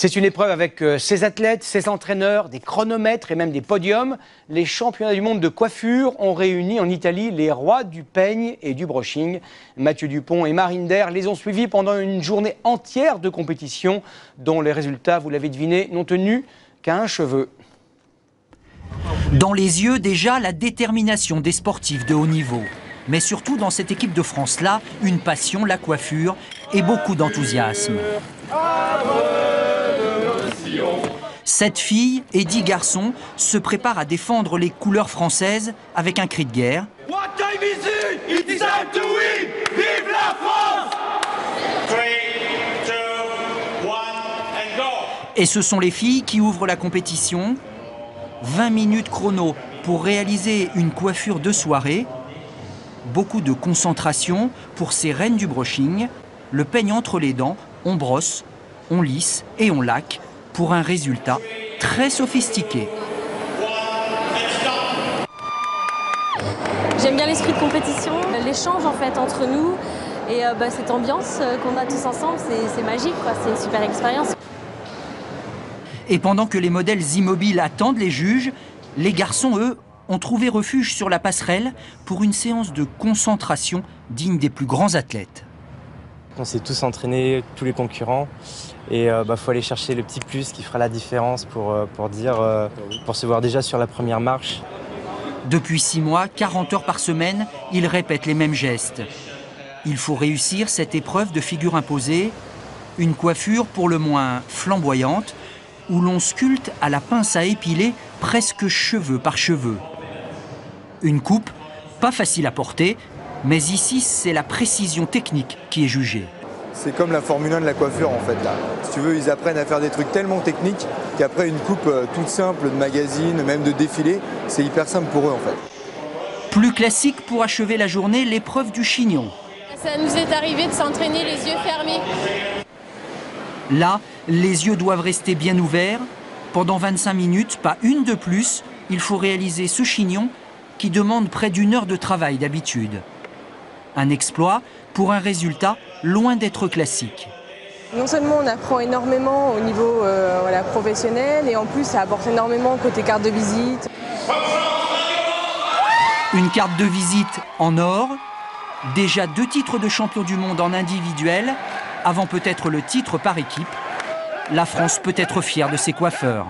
C'est une épreuve avec ses athlètes, ses entraîneurs, des chronomètres et même des podiums. Les championnats du monde de coiffure ont réuni en Italie les rois du peigne et du brushing. Mathieu Dupont et Marine Der les ont suivis pendant une journée entière de compétition dont les résultats, vous l'avez deviné, n'ont tenu qu'à un cheveu. Dans les yeux, déjà, la détermination des sportifs de haut niveau. Mais surtout dans cette équipe de France-là, une passion, la coiffure et beaucoup d'enthousiasme. 7 filles et 10 garçons se préparent à défendre les couleurs françaises avec un cri de guerre. What time is it? It's time to win! Vive la France! 3, 2, 1 and go! Et ce sont les filles qui ouvrent la compétition. 20 minutes chrono pour réaliser une coiffure de soirée. Beaucoup de concentration pour ces reines du brushing. Le peigne entre les dents, on brosse, on lisse et on laque pour un résultat très sophistiqué. J'aime bien l'esprit de compétition, l'échange en fait entre nous et cette ambiance qu'on a tous ensemble, c'est magique, c'est une super expérience. Et pendant que les modèles immobiles attendent les juges, les garçons, eux, ont trouvé refuge sur la passerelle pour une séance de concentration digne des plus grands athlètes. On s'est tous entraînés, tous les concurrents, et faut aller chercher le petit plus qui fera la différence pour se voir déjà sur la première marche. Depuis 6 mois, 40 heures par semaine, ils répètent les mêmes gestes. Il faut réussir cette épreuve de figure imposée, une coiffure pour le moins flamboyante, où l'on sculpte à la pince à épiler presque cheveu par cheveu. Une coupe, pas facile à porter, mais ici c'est la précision technique qui est jugée. C'est comme la Formule 1 de la coiffure en fait là. Si tu veux, ils apprennent à faire des trucs tellement techniques qu'après une coupe toute simple de magazine, même de défilé, c'est hyper simple pour eux en fait. Plus classique pour achever la journée, l'épreuve du chignon. Ça nous est arrivé de s'entraîner les yeux fermés. Là, les yeux doivent rester bien ouverts. Pendant 25 minutes, pas une de plus, il faut réaliser ce chignon qui demande près d'1 heure de travail d'habitude. Un exploit pour un résultat loin d'être classique. Non seulement on apprend énormément au niveau professionnel et en plus ça apporte énormément côté carte de visite. Une carte de visite en or, déjà 2 titres de champion du monde en individuel, avant peut-être le titre par équipe. La France peut être fière de ses coiffeurs.